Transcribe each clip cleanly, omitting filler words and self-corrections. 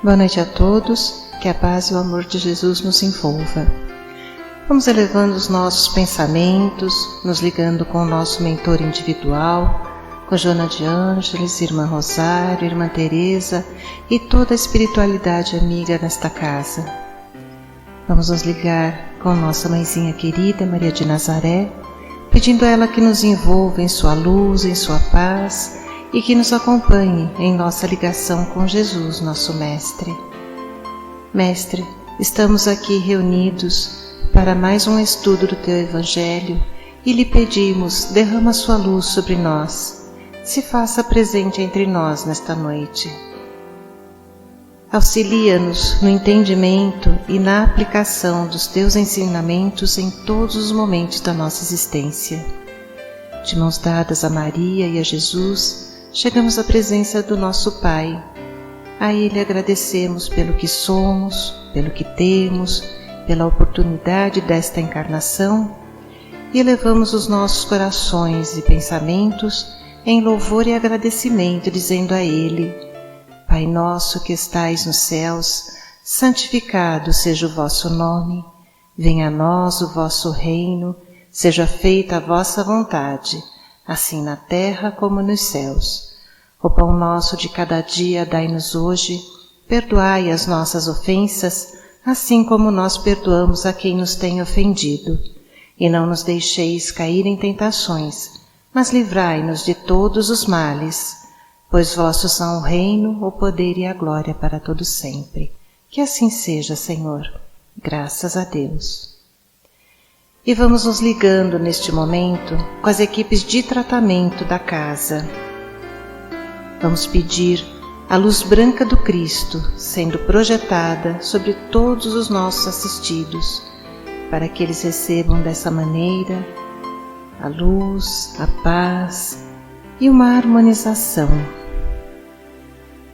Boa noite a todos, que a paz e o amor de Jesus nos envolva. Vamos elevando os nossos pensamentos, nos ligando com o nosso mentor individual, com Joana de Ângeles, Irmã Rosário, Irmã Teresa e toda a espiritualidade amiga nesta casa. Vamos nos ligar com nossa mãezinha querida, Maria de Nazaré, pedindo a ela que nos envolva em sua luz, em sua paz e que nos acompanhe em nossa ligação com Jesus, nosso Mestre. Mestre, estamos aqui reunidos para mais um estudo do Teu Evangelho e lhe pedimos, derrama sua luz sobre nós, se faça presente entre nós nesta noite. Auxilia-nos no entendimento e na aplicação dos Teus ensinamentos em todos os momentos da nossa existência. De mãos dadas a Maria e a Jesus, chegamos à presença do nosso Pai. A Ele agradecemos pelo que somos, pelo que temos, pela oportunidade desta encarnação e elevamos os nossos corações e pensamentos em louvor e agradecimento, dizendo a Ele: Pai nosso que estais nos céus, santificado seja o vosso nome, venha a nós o vosso reino, seja feita a vossa vontade, assim na terra como nos céus. O pão nosso de cada dia dai-nos hoje, perdoai as nossas ofensas, assim como nós perdoamos a quem nos tem ofendido. E não nos deixeis cair em tentações, mas livrai-nos de todos os males, pois vossos são o reino, o poder e a glória para todo sempre. Que assim seja, Senhor. Graças a Deus. E vamos nos ligando neste momento com as equipes de tratamento da casa. Vamos pedir a luz branca do Cristo sendo projetada sobre todos os nossos assistidos, para que eles recebam dessa maneira a luz, a paz e uma harmonização.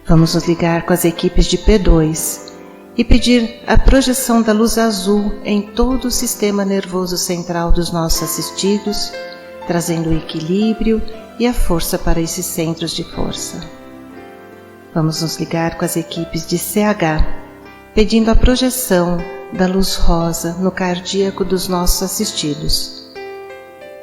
Vamos nos ligar com as equipes de P2 e pedir a projeção da luz azul em todo o sistema nervoso central dos nossos assistidos, trazendo o equilíbrio e a força para esses centros de força. Vamos nos ligar com as equipes de CH, pedindo a projeção da luz rosa no cardíaco dos nossos assistidos,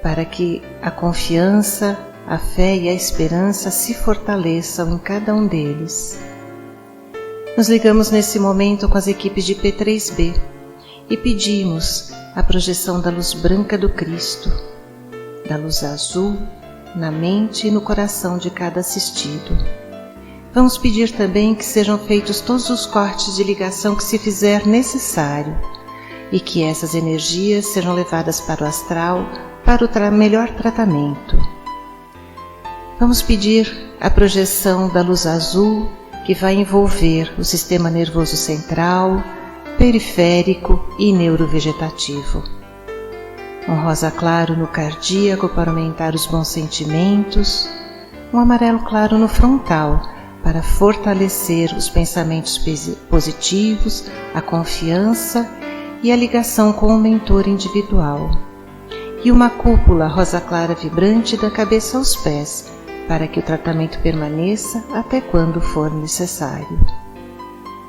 para que a confiança, a fé e a esperança se fortaleçam em cada um deles. Nos ligamos nesse momento com as equipes de P3B e pedimos a projeção da luz branca do Cristo, da luz azul, na mente e no coração de cada assistido. Vamos pedir também que sejam feitos todos os cortes de ligação que se fizer necessário e que essas energias sejam levadas para o astral para o melhor tratamento. Vamos pedir a projeção da luz azul que vai envolver o sistema nervoso central, periférico e neurovegetativo. Um rosa claro no cardíaco para aumentar os bons sentimentos, um amarelo claro no frontal para fortalecer os pensamentos positivos, a confiança e a ligação com o mentor individual, e uma cúpula rosa clara vibrante da cabeça aos pés para que o tratamento permaneça até quando for necessário.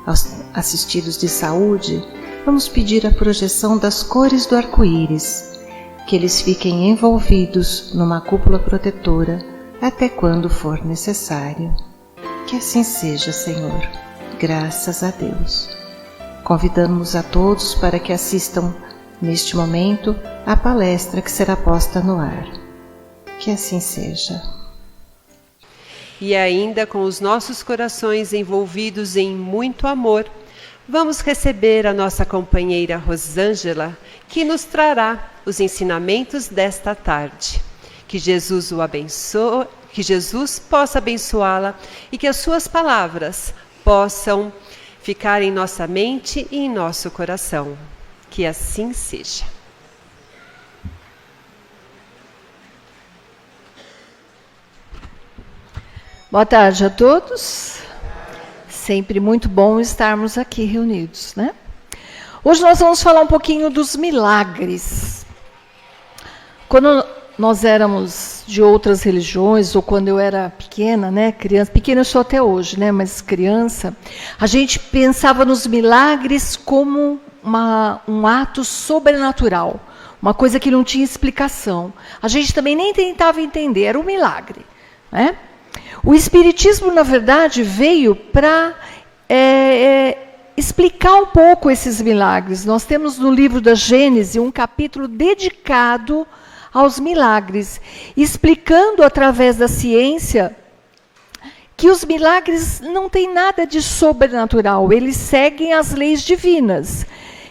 Aos assistidos de saúde, vamos pedir a projeção das cores do arco-íris, que eles fiquem envolvidos numa cúpula protetora até quando for necessário. Que assim seja, Senhor. Graças a Deus. Convidamos a todos para que assistam neste momento à palestra que será posta no ar. Que assim seja. E ainda com os nossos corações envolvidos em muito amor, vamos receber a nossa companheira Rosângela, que nos trará os ensinamentos desta tarde. Que Jesus o abençoe, que Jesus possa abençoá-la e que as suas palavras possam ficar em nossa mente e em nosso coração. Que assim seja. Boa tarde a todos. Sempre muito bom estarmos aqui reunidos, né? Hoje nós vamos falar um pouquinho dos milagres. Quando nós éramos de outras religiões, ou quando eu era pequena, né, criança, pequena eu sou até hoje, né, mas criança, a gente pensava nos milagres como um ato sobrenatural, uma coisa que não tinha explicação. A gente também nem tentava entender, era um milagre, né? O Espiritismo, na verdade, veio para explicar um pouco esses milagres. Nós temos no livro da Gênesis um capítulo dedicado aos milagres, explicando através da ciência que os milagres não têm nada de sobrenatural, eles seguem as leis divinas,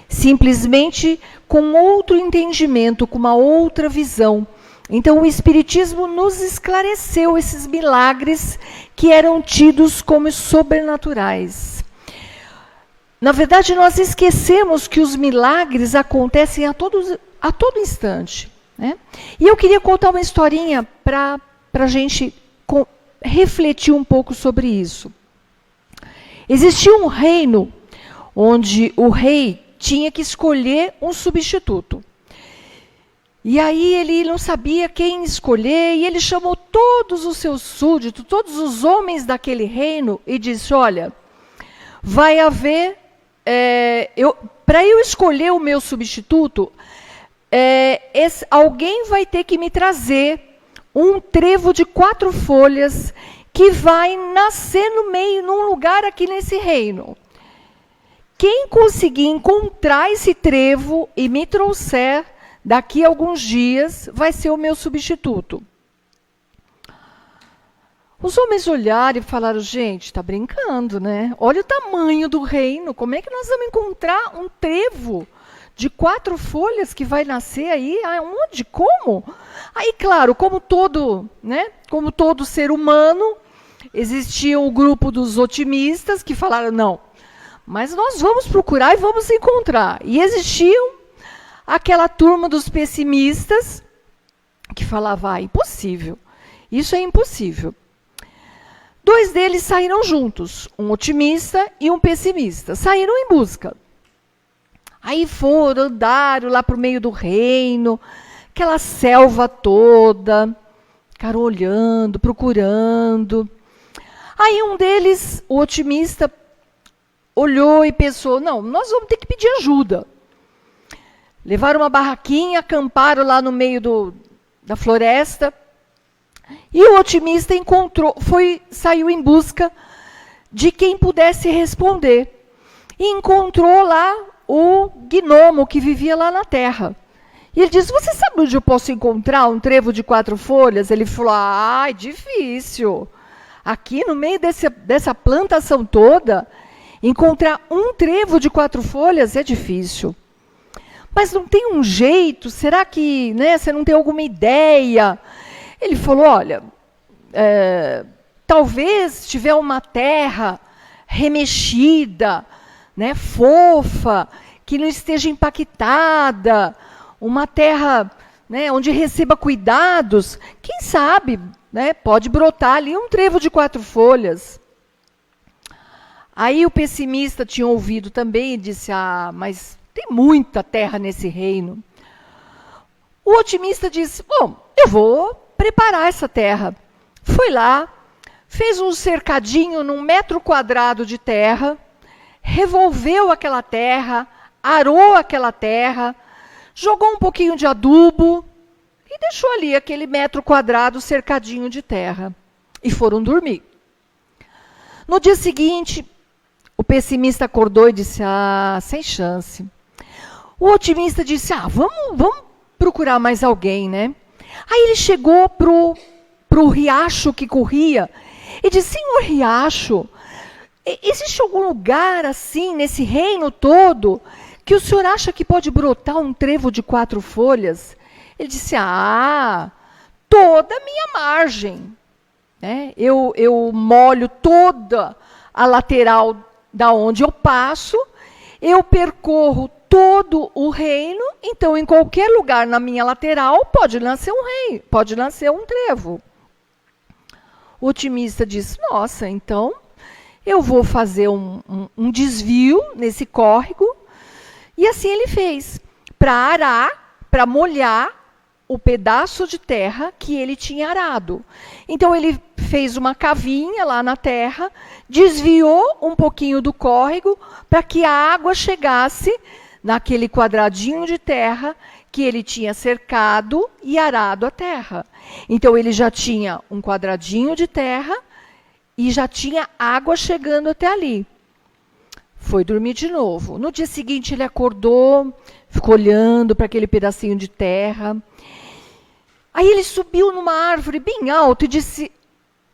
simplesmente com outro entendimento, com uma outra visão. Então o Espiritismo nos esclareceu esses milagres que eram tidos como sobrenaturais. Na verdade, nós esquecemos que os milagres acontecem a todo instante, né? E eu queria contar uma historinha para a gente refletir um pouco sobre isso. Existia um reino onde o rei tinha que escolher um substituto. E aí ele não sabia quem escolher, e ele chamou todos os seus súditos, todos os homens daquele reino, e disse, olha, vai haver, para eu escolher o meu substituto, alguém vai ter que me trazer um trevo de 4 folhas que vai nascer no meio, num lugar aqui nesse reino. Quem conseguir encontrar esse trevo e me trouxer daqui a alguns dias, vai ser o meu substituto. Os homens olharam e falaram, gente, está brincando, né? Olha o tamanho do reino, como é que nós vamos encontrar um trevo de 4 folhas que vai nascer aí? Aonde? Como? Aí, claro, como todo ser humano, existia o grupo dos otimistas que falaram, não, mas nós vamos procurar e vamos encontrar. E existiam aquela turma dos pessimistas que falava, impossível, isso é impossível. 2 deles saíram juntos, um otimista e um pessimista, saíram em busca. Aí foram, andaram lá para o meio do reino, aquela selva toda, ficaram olhando, procurando. Aí um deles, o otimista, olhou e pensou, não, nós vamos ter que pedir ajuda. Levaram uma barraquinha, acamparam lá no meio da floresta, e o otimista saiu em busca de quem pudesse responder. E encontrou lá o gnomo que vivia lá na terra. E ele disse, você sabe onde eu posso encontrar um trevo de 4 folhas? Ele falou, é difícil. Aqui no meio dessa plantação toda, encontrar um trevo de 4 folhas é difícil. Mas não tem um jeito? Será que você não tem alguma ideia? Ele falou, olha, talvez se tiver uma terra remexida, fofa, que não esteja impactada, uma terra onde receba cuidados, quem sabe pode brotar ali um trevo de 4 folhas. Aí o pessimista tinha ouvido também e disse, mas tem muita terra nesse reino. O otimista disse, bom, eu vou preparar essa terra. Foi lá, fez um cercadinho num 1 metro quadrado de terra, revolveu aquela terra, arou aquela terra, jogou um pouquinho de adubo e deixou ali aquele 1 metro quadrado cercadinho de terra. E foram dormir. No dia seguinte, o pessimista acordou e disse, sem chance. O otimista disse, vamos procurar mais alguém, né? Aí ele chegou pro riacho que corria e disse, senhor riacho, existe algum lugar assim, nesse reino todo, que o senhor acha que pode brotar um trevo de 4 folhas? Ele disse, toda a minha margem. Eu molho toda a lateral da onde eu passo, eu percorro todo o reino, então em qualquer lugar na minha lateral pode nascer um trevo. O otimista disse, nossa, então eu vou fazer um desvio nesse córrego. E assim ele fez, para arar, para molhar o pedaço de terra que ele tinha arado. Então ele fez uma cavinha lá na terra, desviou um pouquinho do córrego para que a água chegasse naquele quadradinho de terra que ele tinha cercado e arado a terra. Então ele já tinha um quadradinho de terra e já tinha água chegando até ali. Foi dormir de novo. No dia seguinte ele acordou, ficou olhando para aquele pedacinho de terra. Aí ele subiu numa árvore bem alta e disse: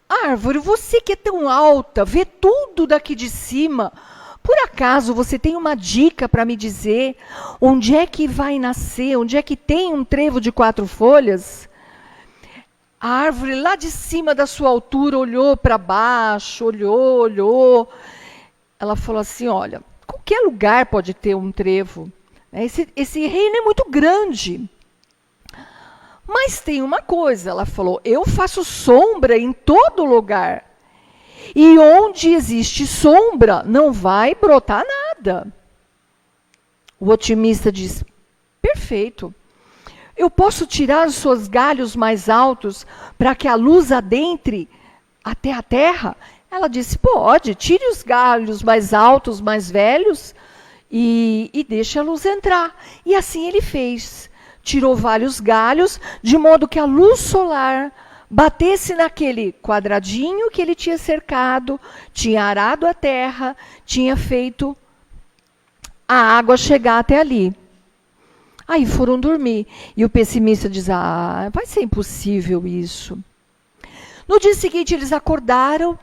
árvore, você que é tão alta, vê tudo daqui de cima, por acaso você tem uma dica para me dizer onde é que vai nascer, onde é que tem um trevo de 4 folhas? A árvore lá de cima da sua altura olhou para baixo, olhou. Ela falou assim: olha, qualquer lugar pode ter um trevo. Esse reino é muito grande. Mas tem uma coisa, ela falou: eu faço sombra em todo lugar. E onde existe sombra, não vai brotar nada. O otimista diz: perfeito. Eu posso tirar os seus galhos mais altos para que a luz adentre até a terra? Ela disse: pode, tire os galhos mais altos, mais velhos, e deixe a luz entrar. E assim ele fez. Tirou vários galhos, de modo que a luz solar batesse naquele quadradinho que ele tinha cercado, tinha arado a terra, tinha feito a água chegar até ali. Aí foram dormir. E o pessimista diz: vai ser impossível isso. No dia seguinte eles acordaram.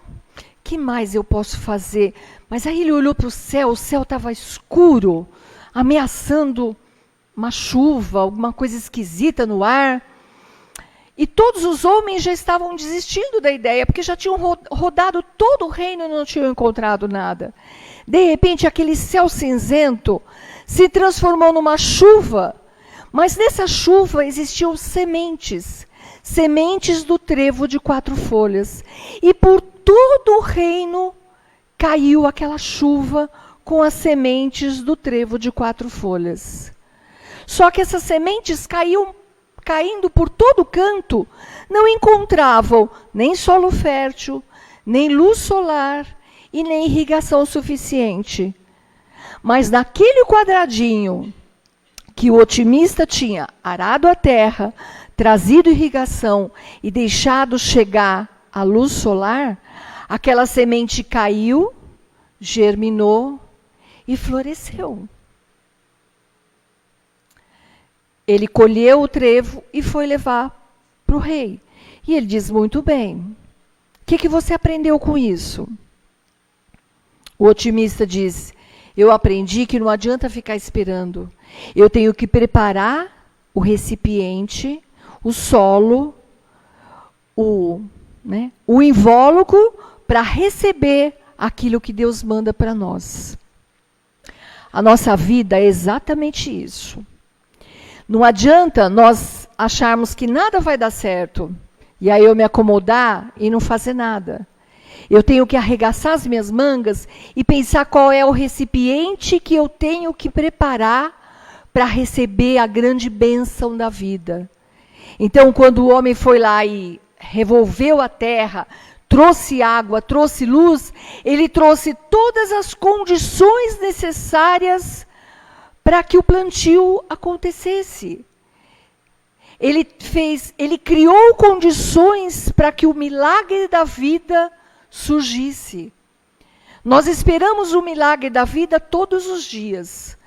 Que mais eu posso fazer? Mas aí ele olhou para o céu estava escuro, ameaçando uma chuva, alguma coisa esquisita no ar. E todos os homens já estavam desistindo da ideia, porque já tinham rodado todo o reino e não tinham encontrado nada. De repente, aquele céu cinzento se transformou numa chuva, mas nessa chuva existiam sementes do trevo de 4 folhas. E por todo o reino caiu aquela chuva com as sementes do trevo de 4 folhas. Só que essas sementes caindo por todo canto, não encontravam nem solo fértil, nem luz solar e nem irrigação suficiente. Mas naquele quadradinho que o otimista tinha arado a terra, trazido irrigação e deixado chegar a luz solar, aquela semente caiu, germinou e floresceu. Ele colheu o trevo e foi levar para o rei. E ele diz: muito bem, o que você aprendeu com isso? O otimista diz: eu aprendi que não adianta ficar esperando. Eu tenho que preparar o recipiente, o solo, o invólucro para receber aquilo que Deus manda para nós. A nossa vida é exatamente isso. Não adianta nós acharmos que nada vai dar certo, e aí eu me acomodar e não fazer nada. Eu tenho que arregaçar as minhas mangas e pensar qual é o recipiente que eu tenho que preparar para receber a grande bênção da vida. Então, quando o homem foi lá e revolveu a terra, trouxe água, trouxe luz, ele trouxe todas as condições necessárias para que o plantio acontecesse. Ele criou condições para que o milagre da vida surgisse. Nós esperamos o milagre da vida todos os dias,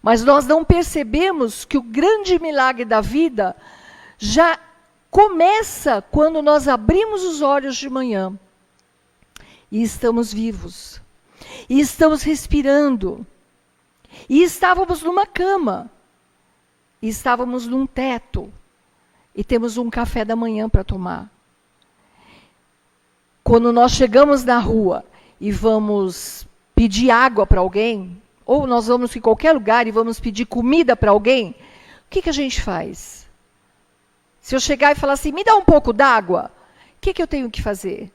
mas nós não percebemos que o grande milagre da vida já começa quando nós abrimos os olhos de manhã e estamos vivos, e estamos respirando, e estávamos numa cama, e estávamos num teto, e temos um café da manhã para tomar. Quando nós chegamos na rua e vamos pedir água para alguém, ou nós vamos em qualquer lugar e vamos pedir comida para alguém, o que a gente faz? Se eu chegar e falar assim: me dá um pouco d'água, o que eu tenho que fazer?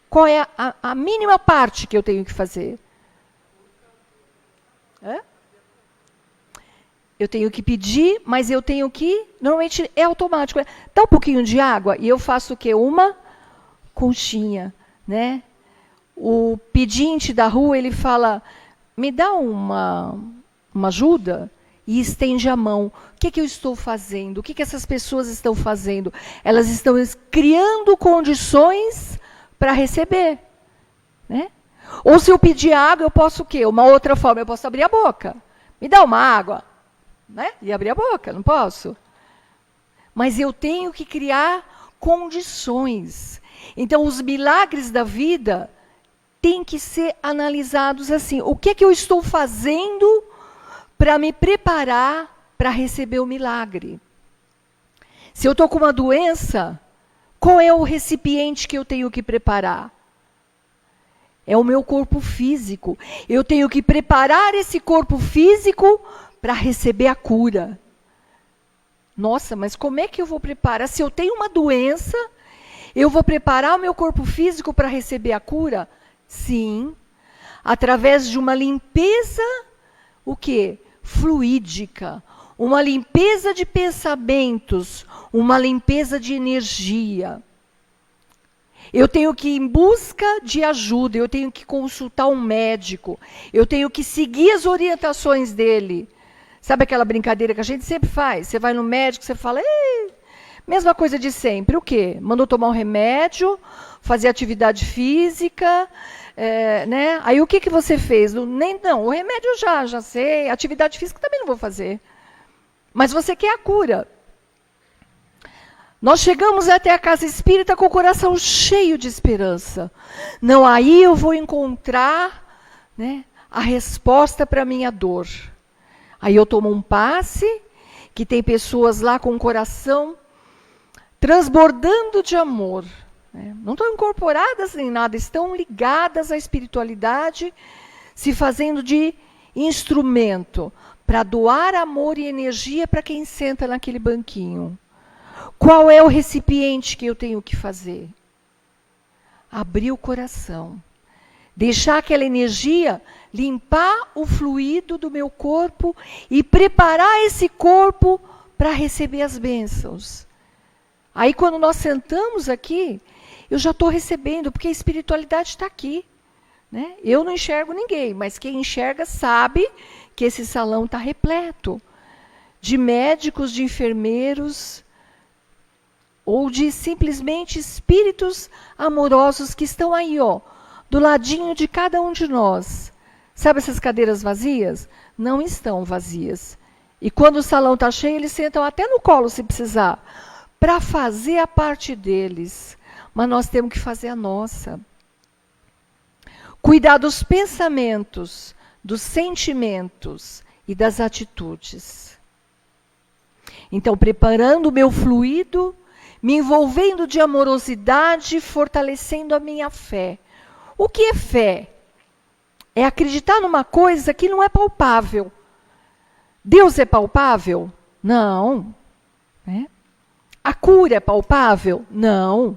Qual é a mínima parte que eu tenho que fazer? Eu tenho que pedir, mas eu tenho que... Normalmente é automático. Dá um pouquinho de água e eu faço o quê? Uma conchinha, né? O pedinte da rua, ele fala, me dá uma ajuda? E estende a mão. O que eu estou fazendo? O que essas pessoas estão fazendo? Elas estão criando condições para receber, né? Ou se eu pedir água, eu posso o quê? Uma outra forma, eu posso abrir a boca. Me dá uma água, né? E abrir a boca, não posso? Mas eu tenho que criar condições. Então, os milagres da vida têm que ser analisados assim. O que eu estou fazendo para me preparar para receber o milagre? Se eu estou com uma doença, qual é o recipiente que eu tenho que preparar? É o meu corpo físico. Eu tenho que preparar esse corpo físico para receber a cura. Nossa, mas como é que eu vou preparar? Se eu tenho uma doença, eu vou preparar o meu corpo físico para receber a cura? Sim. Através de uma limpeza, o quê? Fluídica. Uma limpeza de pensamentos, uma limpeza de energia. Eu tenho que ir em busca de ajuda, eu tenho que consultar um médico, eu tenho que seguir as orientações dele. Sabe aquela brincadeira que a gente sempre faz? Você vai no médico, você fala, mesma coisa de sempre. O quê? Mandou tomar um remédio, fazer atividade física, né? Aí o que você fez? Não, o remédio eu já sei, atividade física também não vou fazer. Mas você quer a cura. Nós chegamos até a casa espírita com o coração cheio de esperança. Não, aí eu vou encontrar, né, a resposta para a minha dor. Aí eu tomo um passe, que tem pessoas lá com o coração transbordando de amor. Né? Não estão incorporadas nem nada, estão ligadas à espiritualidade, se fazendo de instrumento para doar amor e energia para quem senta naquele banquinho. Qual é o recipiente que eu tenho que fazer? Abrir o coração. Deixar aquela energia limpar o fluido do meu corpo e preparar esse corpo para receber as bênçãos. Aí quando nós sentamos aqui, eu já estou recebendo, porque a espiritualidade está aqui. Né? Eu não enxergo ninguém, mas quem enxerga sabe que esse salão está repleto de médicos, de enfermeiros, ou de simplesmente espíritos amorosos que estão aí, do ladinho de cada um de nós. Sabe essas cadeiras vazias? Não estão vazias. E quando o salão está cheio, eles sentam até no colo, se precisar, para fazer a parte deles. Mas nós temos que fazer a nossa. Cuidar dos pensamentos, dos sentimentos e das atitudes. Então, preparando o meu fluido, me envolvendo de amorosidade, fortalecendo a minha fé. O que é fé? É acreditar numa coisa que não é palpável. Deus é palpável? Não. Né? A cura é palpável? Não.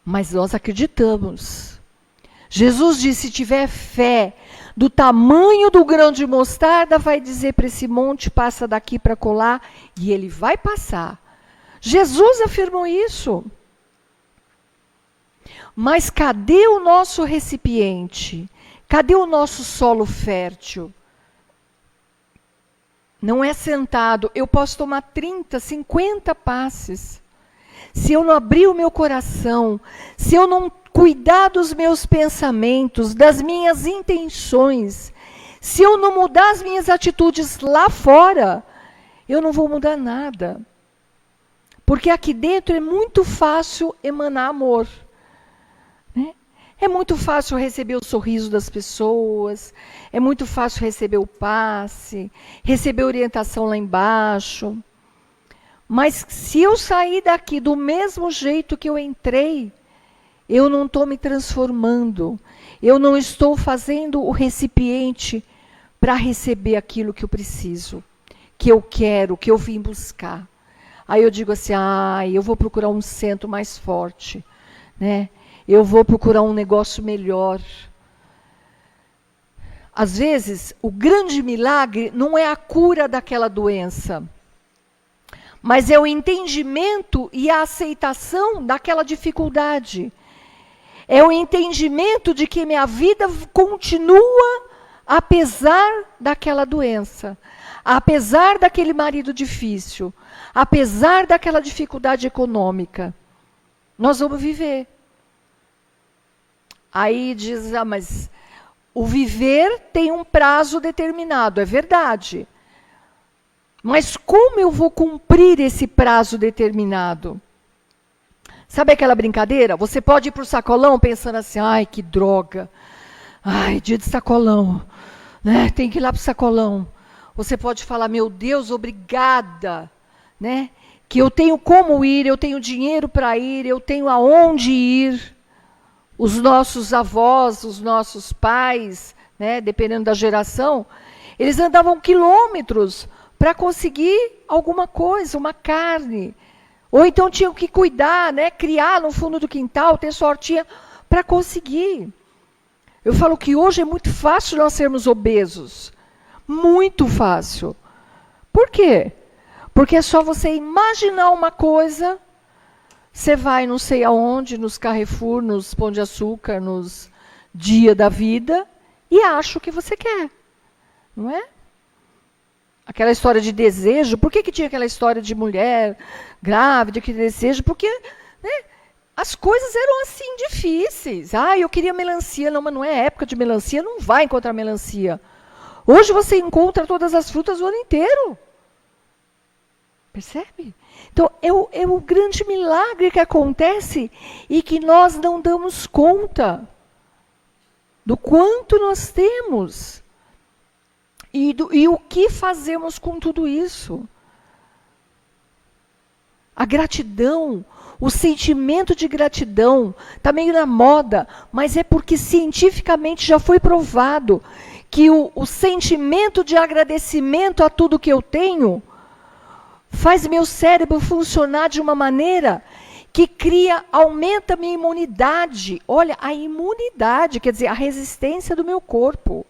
Mas nós acreditamos. Jesus disse, se tiver fé do tamanho do grão de mostarda, vai dizer para esse monte, passa daqui para colar, e ele vai passar. Jesus afirmou isso. Mas cadê o nosso recipiente? Cadê o nosso solo fértil? Não é sentado. Eu posso tomar 30, 50 passes. Se eu não abrir o meu coração, se eu não cuidar dos meus pensamentos, das minhas intenções, se eu não mudar as minhas atitudes lá fora, eu não vou mudar nada. Porque aqui dentro é muito fácil emanar amor. Né? É muito fácil receber o sorriso das pessoas, é muito fácil receber o passe, receber orientação lá embaixo. Mas se eu sair daqui do mesmo jeito que eu entrei, eu não estou me transformando, eu não estou fazendo o recipiente para receber aquilo que eu preciso, que eu quero, que eu vim buscar. Aí eu digo assim, eu vou procurar um centro mais forte, né? Eu vou procurar um negócio melhor. às vezes, o grande milagre não é a cura daquela doença, mas é o entendimento e a aceitação daquela dificuldade. É o entendimento de que minha vida continua apesar daquela doença, apesar daquele marido difícil, apesar daquela dificuldade econômica. Nós vamos viver. Aí diz, mas o viver tem um prazo determinado, é verdade. Mas como eu vou cumprir esse prazo determinado? Sabe aquela brincadeira? Você pode ir para o sacolão pensando assim, ai, que droga. Ai, dia de sacolão. Né? Tem que ir lá para o sacolão. Você pode falar, meu Deus, obrigada. Né? Que eu tenho como ir, eu tenho dinheiro para ir, eu tenho aonde ir. Os nossos avós, os nossos pais, né, dependendo da geração, eles andavam quilômetros para conseguir alguma coisa, uma carne. Ou então tinham que cuidar, né, criar no fundo do quintal, ter sua hortinha para conseguir. Eu falo que hoje é muito fácil nós sermos obesos. Muito fácil. Por quê? Porque é só você imaginar uma coisa, você vai não sei aonde, nos Carrefour, nos Pão de Açúcar, nos Dia da Vida, e acha o que você quer. Não é? Aquela história de desejo, por que tinha aquela história de mulher grávida que deseja? Porque, né, as coisas eram assim difíceis. Ah, eu queria melancia. Não, mas não é época de melancia, não vai encontrar melancia. Hoje você encontra todas as frutas o ano inteiro. Percebe? Então, é o grande milagre que acontece e que nós não damos conta do quanto nós temos. E o que fazemos com tudo isso? A gratidão, o sentimento de gratidão, está meio na moda, mas é porque cientificamente já foi provado que o sentimento de agradecimento a tudo que eu tenho faz meu cérebro funcionar de uma maneira que aumenta a minha imunidade. Olha, a imunidade, quer dizer, a resistência do meu corpo.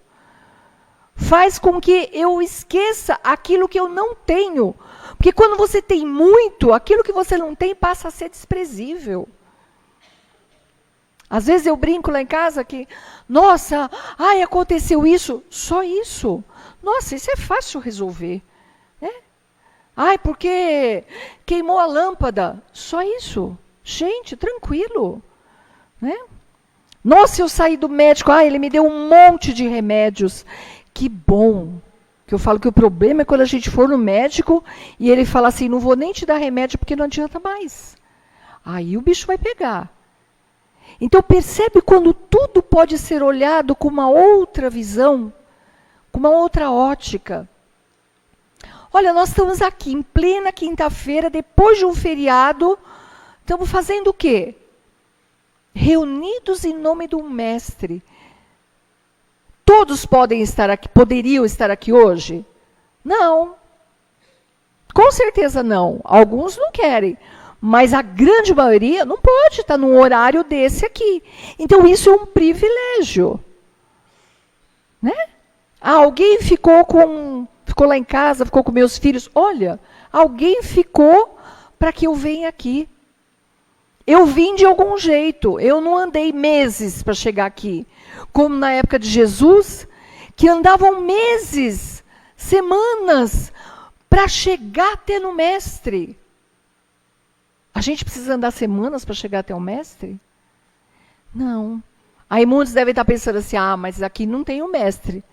Faz com que eu esqueça aquilo que eu não tenho. Porque quando você tem muito, aquilo que você não tem passa a ser desprezível. Às vezes eu brinco lá em casa que, nossa, ai, aconteceu isso, só isso. Nossa, isso é fácil resolver. Né? Ai, porque queimou a lâmpada, só isso. Gente, tranquilo. Né? Nossa, eu saí do médico, ele me deu um monte de remédios. Que bom, que eu falo que o problema é quando a gente for no médico e ele fala assim, não vou nem te dar remédio porque não adianta mais. Aí o bicho vai pegar. Então percebe quando tudo pode ser olhado com uma outra visão, com uma outra ótica. Olha, nós estamos aqui em plena quinta-feira, depois de um feriado, estamos fazendo o quê? Reunidos em nome do Mestre. Todos poderiam estar aqui hoje? Não. Com certeza não. Alguns não querem. Mas a grande maioria não pode estar num horário desse aqui. Então, isso é um privilégio. Né? Alguém ficou lá em casa, ficou com meus filhos. Olha, alguém ficou para que eu venha aqui. Eu vim de algum jeito. Eu não andei meses para chegar aqui. Como na época de Jesus, que andavam meses, semanas, para chegar até no Mestre. A gente precisa andar semanas para chegar até o Mestre? Não. Aí muitos devem estar pensando assim, mas aqui não tem o Mestre.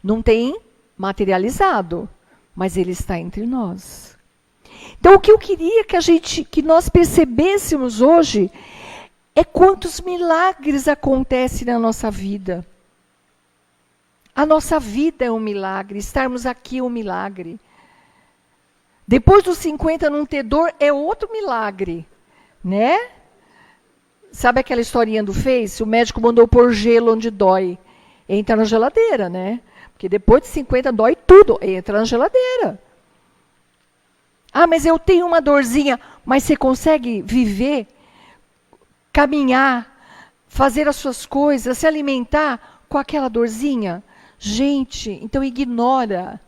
Não tem materializado, mas ele está entre nós. Então, o que eu queria que nós percebêssemos hoje é quantos milagres acontecem na nossa vida. A nossa vida é um milagre, estarmos aqui é um milagre. Depois dos 50 não ter dor é outro milagre, né? Sabe aquela historinha do Face? O médico mandou pôr gelo onde dói. Entra na geladeira, né? Porque depois de 50 dói tudo, entra na geladeira. Mas eu tenho uma dorzinha, mas você consegue viver, caminhar, fazer as suas coisas, se alimentar com aquela dorzinha? Gente, então ignora.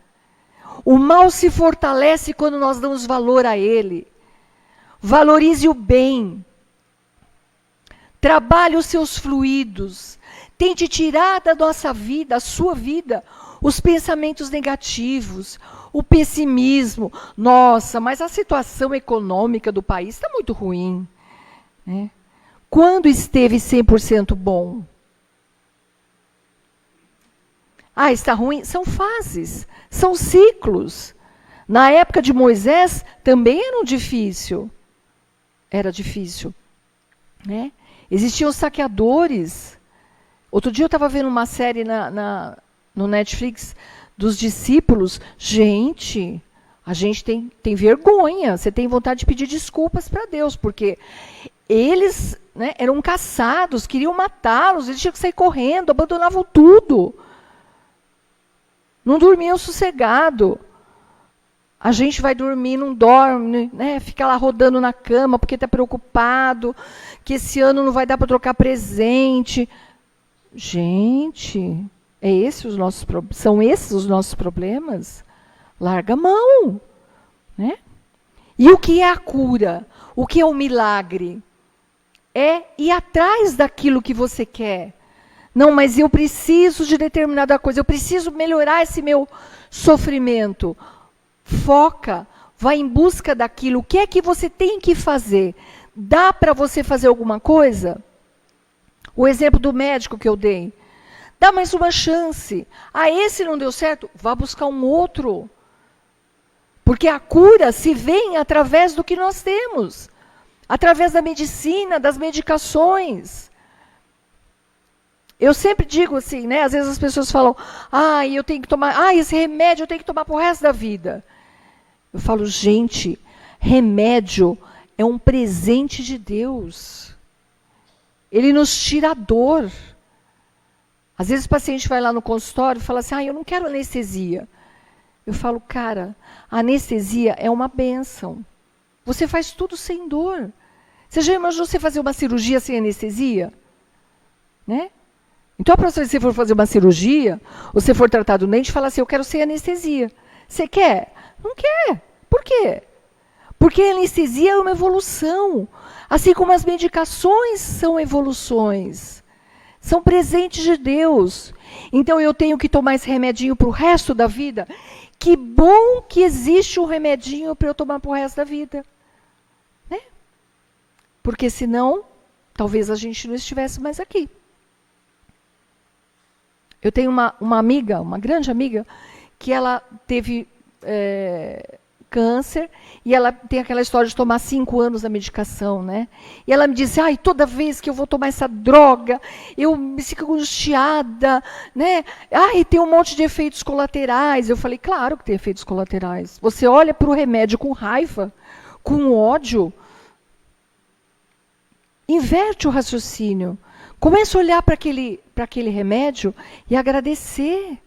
O mal se fortalece quando nós damos valor a ele. Valorize o bem. Trabalhe os seus fluidos. Tente tirar da nossa vida, a sua vida, os pensamentos negativos, o pessimismo. Nossa, mas a situação econômica do país está muito ruim. Né? Quando esteve 100% bom? Ah, está ruim? São fases, são ciclos. Na época de Moisés, também era difícil. Né? Existiam saqueadores. Outro dia eu estava vendo uma série no Netflix dos discípulos. Gente, a gente tem vergonha. Você tem vontade de pedir desculpas para Deus, porque eles, né, eram caçados, queriam matá-los, eles tinham que sair correndo, abandonavam tudo. Não dormiam sossegado. A gente vai dormir, não dorme, né? Fica lá rodando na cama porque está preocupado, que esse ano não vai dar para trocar presente. Gente, são esses os nossos problemas? Larga a mão. Né? E o que é a cura? O que é o milagre? É ir atrás daquilo que você quer. Não, mas eu preciso de determinada coisa, eu preciso melhorar esse meu sofrimento. Foca, vai em busca daquilo. O que é que você tem que fazer? Dá para você fazer alguma coisa? O exemplo do médico que eu dei. Dá mais uma chance. Ah, esse não deu certo? Vá buscar um outro. Porque a cura se vem através do que nós temos. Através da medicina, das medicações. Eu sempre digo assim, né? Às vezes as pessoas falam, eu tenho que tomar, esse remédio eu tenho que tomar pro resto da vida. Eu falo, gente, remédio é um presente de Deus. Ele nos tira a dor. Às vezes o paciente vai lá no consultório e fala assim, eu não quero anestesia. Eu falo, cara, a anestesia é uma bênção. Você faz tudo sem dor. Você já imaginou você fazer uma cirurgia sem anestesia? Né? Então, a próxima vez que você for fazer uma cirurgia, ou você for tratar do dente, fala assim, eu quero sem anestesia. Você quer? Não quer. Por quê? Porque a anestesia é uma evolução. Assim como as medicações são evoluções. São presentes de Deus. Então, eu tenho que tomar esse remedinho para o resto da vida. Que bom que existe um remedinho para eu tomar para o resto da vida. Né? Porque senão, talvez a gente não estivesse mais aqui. Eu tenho uma amiga, uma grande amiga, que ela teve câncer, e ela tem aquela história de tomar 5 anos a medicação, né? E ela me disse, toda vez que eu vou tomar essa droga, eu me fico angustiada, né? Tem um monte de efeitos colaterais. Eu falei, claro que tem efeitos colaterais. Você olha para o remédio com raiva, com ódio, inverte o raciocínio. Comece a olhar para aquele remédio e agradecer.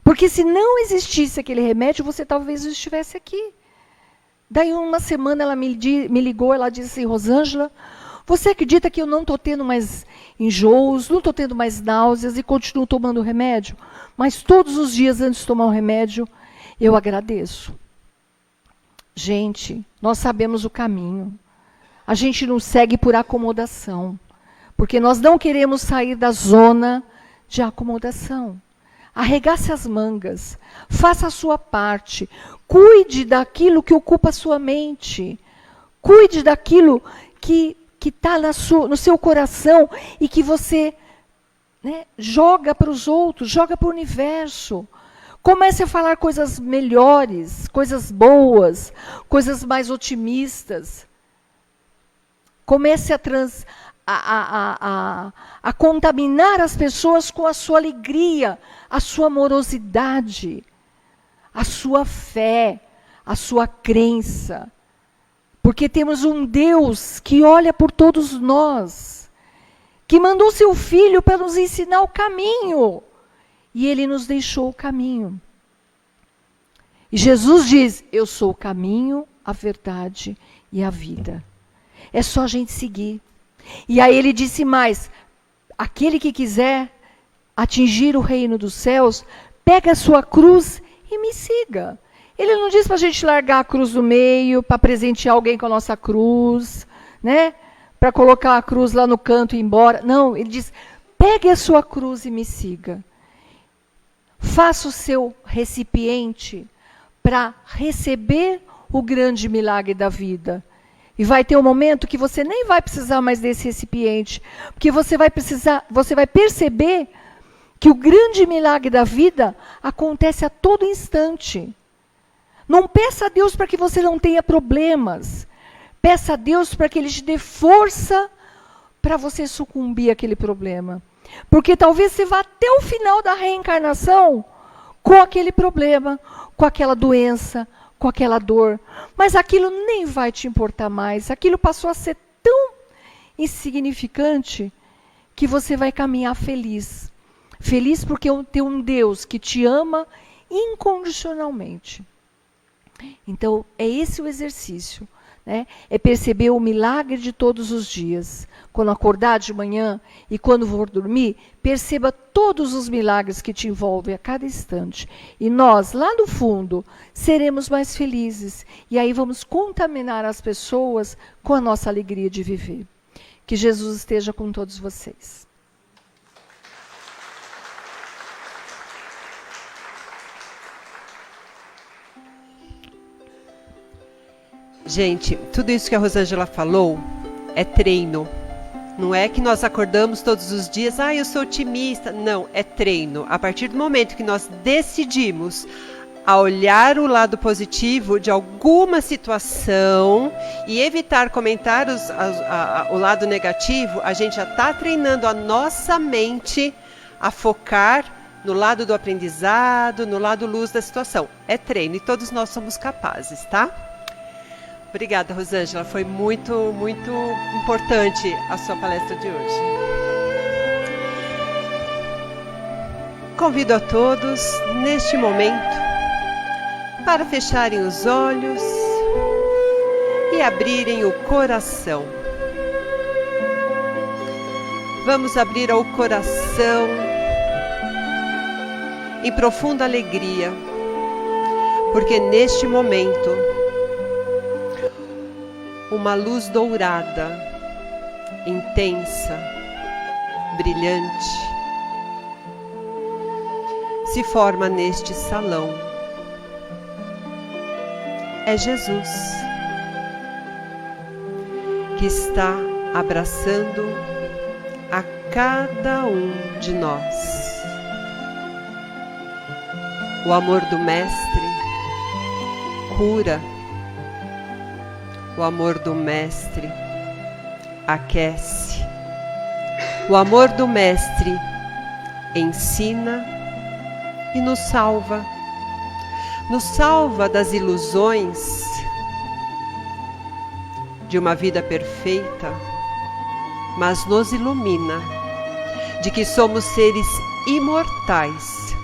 Porque se não existisse aquele remédio, você talvez não estivesse aqui. Daí uma semana ela me ligou, ela disse assim, Rosângela, você acredita que eu não estou tendo mais enjoos, não estou tendo mais náuseas e continuo tomando o remédio? Mas todos os dias antes de tomar o remédio, eu agradeço. Gente, nós sabemos o caminho. A gente não segue por acomodação. Porque nós não queremos sair da zona de acomodação. Arregace as mangas, faça a sua parte, cuide daquilo que ocupa a sua mente, cuide daquilo que está no seu coração e que você, né, joga para os outros, joga para o universo. Comece a falar coisas melhores, coisas boas, coisas mais otimistas. Comece a contaminar as pessoas com a sua alegria, a sua amorosidade, a sua fé, a sua crença. Porque temos um Deus que olha por todos nós, que mandou seu Filho para nos ensinar o caminho. E Ele nos deixou o caminho. E Jesus diz, eu sou o caminho, a verdade e a vida. É só a gente seguir. E aí ele disse mais, aquele que quiser atingir o reino dos céus, pega a sua cruz e me siga. Ele não diz para a gente largar a cruz do meio, para presentear alguém com a nossa cruz, né? Para colocar a cruz lá no canto e ir embora. Não, ele diz, pegue a sua cruz e me siga. Faça o seu recipiente para receber o grande milagre da vida. E vai ter um momento que você nem vai precisar mais desse recipiente, porque você vai perceber que o grande milagre da vida acontece a todo instante. Não peça a Deus para que você não tenha problemas. Peça a Deus para que Ele te dê força para você sucumbir àquele problema. Porque talvez você vá até o final da reencarnação com aquele problema, com aquela doença, com aquela dor. Mas aquilo nem vai te importar mais. Aquilo passou a ser tão insignificante que você vai caminhar feliz. Feliz porque tem um Deus que te ama incondicionalmente. Então, é esse o exercício, né? É perceber o milagre de todos os dias. Quando acordar de manhã e quando for dormir, perceba todos os milagres que te envolvem a cada instante. E nós, lá no fundo, seremos mais felizes. E aí vamos contaminar as pessoas com a nossa alegria de viver. Que Jesus esteja com todos vocês. Gente, tudo isso que a Rosângela falou é treino. Não é que nós acordamos todos os dias, eu sou otimista. Não, é treino. A partir do momento que nós decidimos a olhar o lado positivo de alguma situação e evitar comentar o lado negativo, a gente já está treinando a nossa mente a focar no lado do aprendizado, no lado luz da situação. É treino e todos nós somos capazes, tá? Obrigada, Rosângela. Foi muito, muito importante a sua palestra de hoje. Convido a todos, neste momento, para fecharem os olhos e abrirem o coração. Vamos abrir o coração em profunda alegria, porque neste momento, uma luz dourada, intensa, brilhante, se forma neste salão. É Jesus que está abraçando a cada um de nós. O amor do Mestre cura. O amor do Mestre aquece. O amor do Mestre ensina e nos salva. Nos salva das ilusões de uma vida perfeita, mas nos ilumina de que somos seres imortais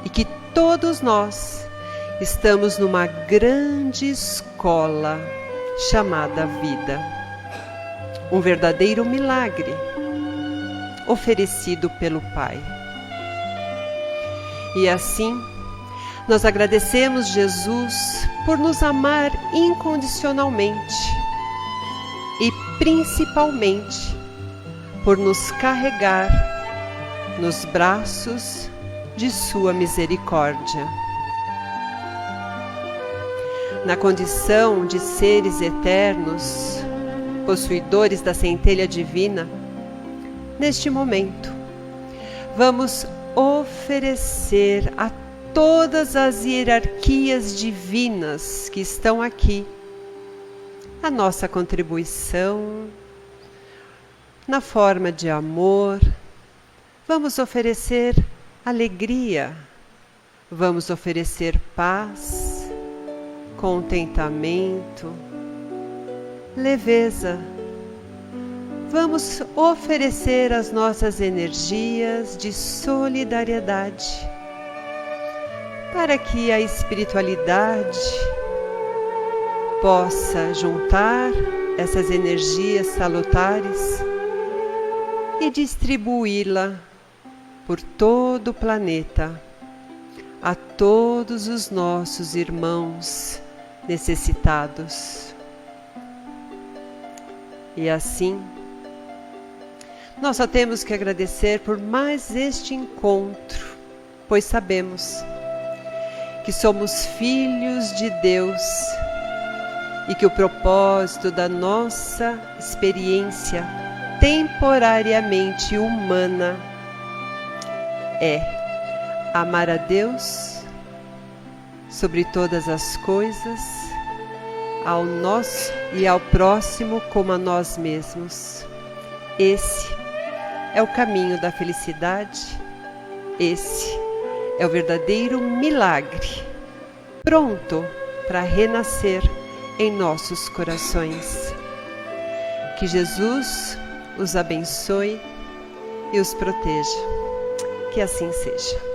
e que todos nós estamos numa grande escola chamada vida. Um verdadeiro milagre oferecido pelo Pai. E assim, nós agradecemos Jesus por nos amar incondicionalmente e principalmente por nos carregar nos braços de sua misericórdia. Na condição de seres eternos, possuidores da centelha divina, neste momento, vamos oferecer a todas as hierarquias divinas que estão aqui a nossa contribuição na forma de amor. Vamos oferecer alegria, vamos oferecer paz, contentamento, leveza. Vamos oferecer as nossas energias de solidariedade para que a espiritualidade possa juntar essas energias salutares e distribuí-la por todo o planeta, a todos os nossos irmãos necessitados. E assim, nós só temos que agradecer por mais este encontro, pois sabemos que somos filhos de Deus e que o propósito da nossa experiência temporariamente humana é amar a Deus sobre todas as coisas, ao nosso e ao próximo como a nós mesmos. Esse é o caminho da felicidade, esse é o verdadeiro milagre, pronto para renascer em nossos corações. Que Jesus os abençoe e os proteja. Que assim seja.